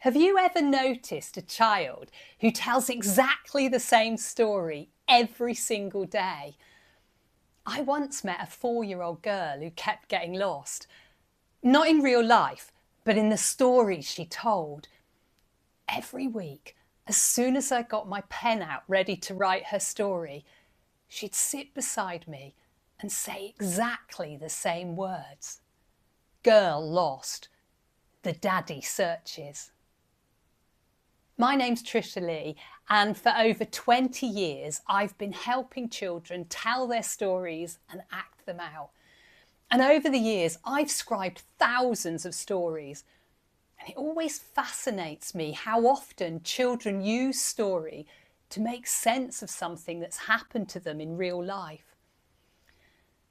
Have you ever noticed a child who tells exactly the same story every single day? I once met a 4-year-old girl who kept getting lost. Not in real life, but in the stories she told. Every week, as soon as I got my pen out ready to write her story, she'd sit beside me and say exactly the same words. Girl lost. The daddy searches. My name's Trisha Lee, and for over 20 years I've been helping children tell their stories and act them out. And over the years I've scribed thousands of stories, and it always fascinates me how often children use story to make sense of something that's happened to them in real life.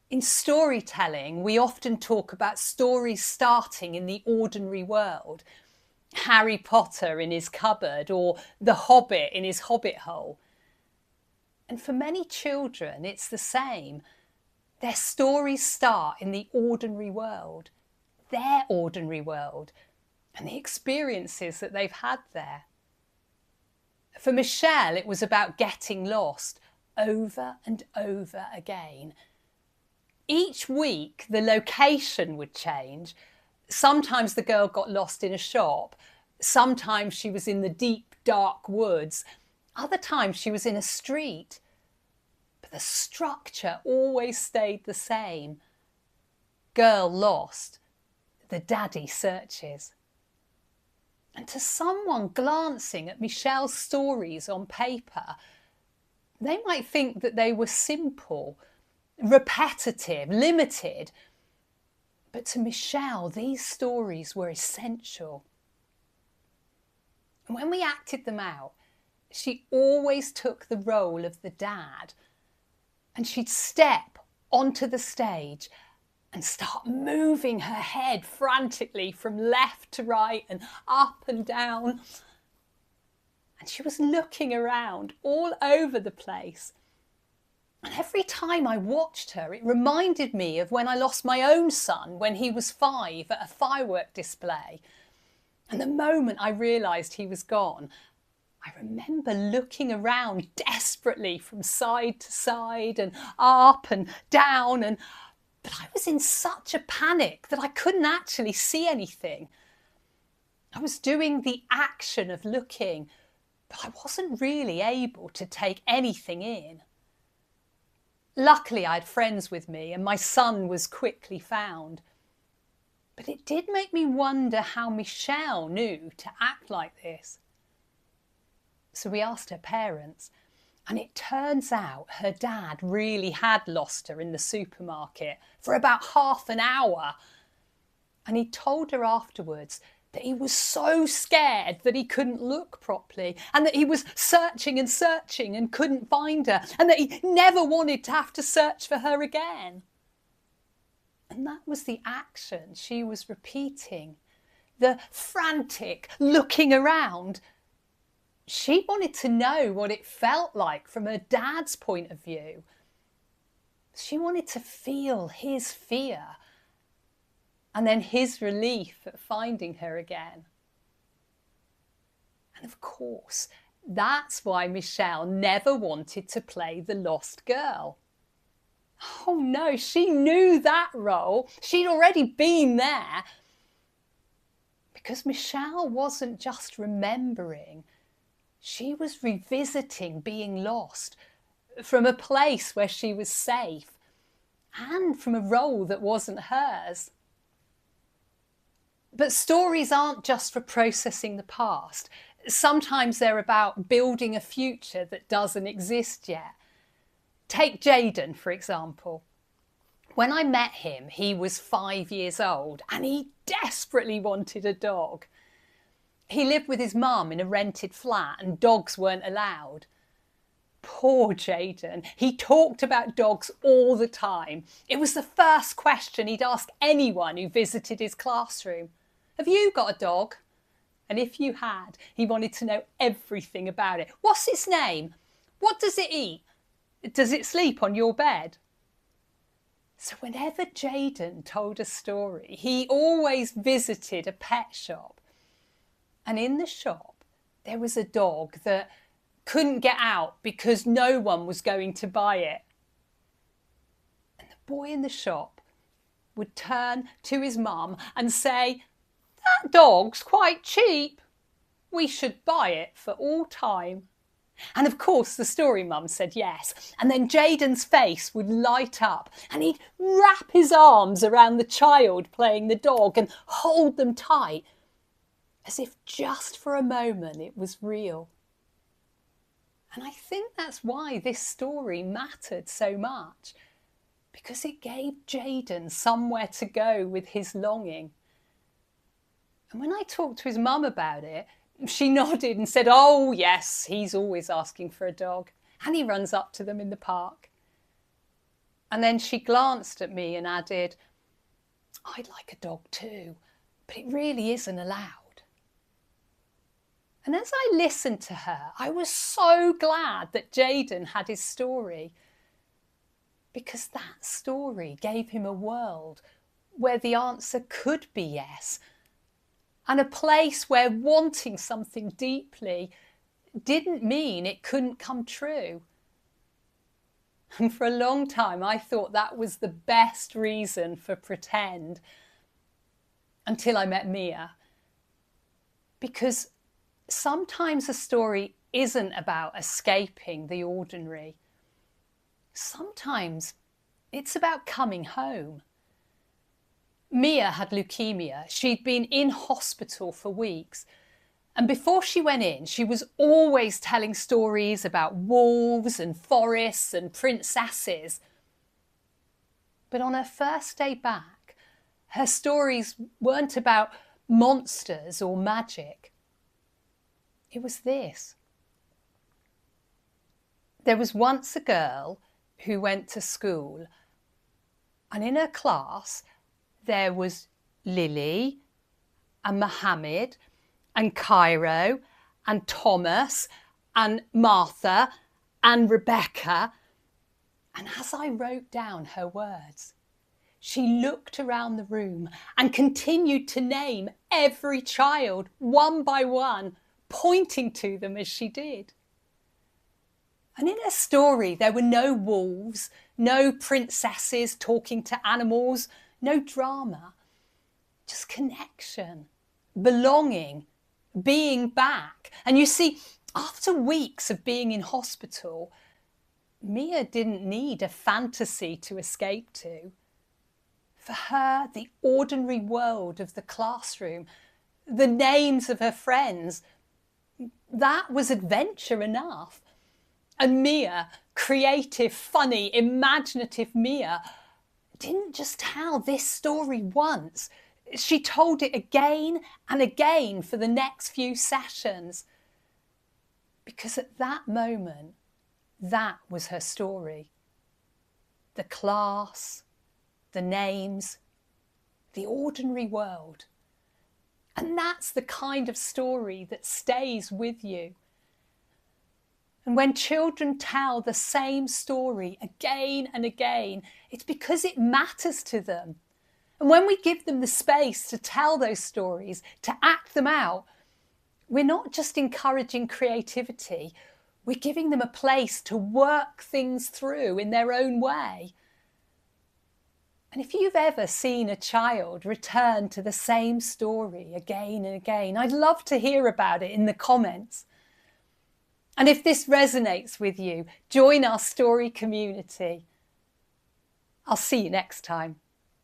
In storytelling, we often talk about stories starting in the ordinary world. Harry Potter in his cupboard, or the Hobbit in his hobbit hole. And for many children, it's the same. Their stories start in the ordinary world, their ordinary world, and the experiences that they've had there. For Michelle, it was about getting lost over and over again. Each week, the location would change. Sometimes the girl got lost in a shop. Sometimes she was in the deep, dark woods. Other times she was in a street. But the structure always stayed the same. Girl lost. The daddy searches. And to someone glancing at Michelle's stories on paper, they might think that they were simple, repetitive, limited. But to Michelle, these stories were essential. And when we acted them out, she always took the role of the dad, and she'd step onto the stage and start moving her head frantically from left to right and up and down. And she was looking around all over the place. And every time I watched her, it reminded me of when I lost my own son when he was 5 at a firework display. And the moment I realised he was gone, I remember looking around desperately from side to side and up and down. But I was in such a panic that I couldn't actually see anything. I was doing the action of looking, but I wasn't really able to take anything in. Luckily, I had friends with me and my son was quickly found. But it did make me wonder how Michelle knew to act like this. So we asked her parents, and it turns out her dad really had lost her in the supermarket for about half an hour. And he told her afterwards that he was so scared that he couldn't look properly, and that he was searching and couldn't find her, and that he never wanted to have to search for her again. And that was the action she was repeating, the frantic looking around. She wanted to know what it felt like from her dad's point of view. She wanted to feel his fear, and then his relief at finding her again. And of course, that's why Michelle never wanted to play the lost girl. Oh no, she knew that role. She'd already been there. Because Michelle wasn't just remembering, she was revisiting being lost from a place where she was safe and from a role that wasn't hers. But stories aren't just for processing the past. Sometimes they're about building a future that doesn't exist yet. Take Jaden, for example. When I met him, he was 5 years old and he desperately wanted a dog. He lived with his mum in a rented flat and dogs weren't allowed. Poor Jaden. He talked about dogs all the time. It was the first question he'd ask anyone who visited his classroom. Have you got a dog? And if you had, he wanted to know everything about it. What's its name? What does it eat? Does it sleep on your bed? So whenever Jaden told a story, he always visited a pet shop. And in the shop, there was a dog that couldn't get out because no one was going to buy it. And the boy in the shop would turn to his mum and say, "That dog's quite cheap. We should buy it for all time." And of course the story mum said yes. And then Jaden's face would light up and he'd wrap his arms around the child playing the dog and hold them tight, as if just for a moment it was real. And I think that's why this story mattered so much, because it gave Jaden somewhere to go with his longing. And when I talked to his mum about it, she nodded and said, "Oh yes, he's always asking for a dog, and he runs up to them in the park." And then she glanced at me and added, "I'd like a dog too, but it really isn't allowed." And as I listened to her, I was so glad that Jaden had his story, because that story gave him a world where the answer could be yes, and a place where wanting something deeply didn't mean it couldn't come true. And for a long time, I thought that was the best reason for pretend, until I met Mia. Because sometimes a story isn't about escaping the ordinary. Sometimes it's about coming home. Mia had leukemia. She'd been in hospital for weeks. And before she went in, she was always telling stories about wolves and forests and princesses. But on her first day back, her stories weren't about monsters or magic. It was this. There was once a girl who went to school, and in her class there was Lily and Mohammed and Cairo and Thomas and Martha and Rebecca. And as I wrote down her words, she looked around the room and continued to name every child one by one, pointing to them as she did. And in her story, there were no wolves, no princesses talking to animals, no drama, just connection, belonging, being back. And you see, after weeks of being in hospital, Mia didn't need a fantasy to escape to. For her, the ordinary world of the classroom, the names of her friends, that was adventure enough. And Mia, creative, funny, imaginative Mia, didn't just tell this story once. She told it again and again for the next few sessions. Because at that moment, that was her story. The class, the names, the ordinary world. And that's the kind of story that stays with you. And when children tell the same story again and again, it's because it matters to them. And when we give them the space to tell those stories, to act them out, we're not just encouraging creativity, we're giving them a place to work things through in their own way. And if you've ever seen a child return to the same story again and again, I'd love to hear about it in the comments. And if this resonates with you, join our story community. I'll see you next time.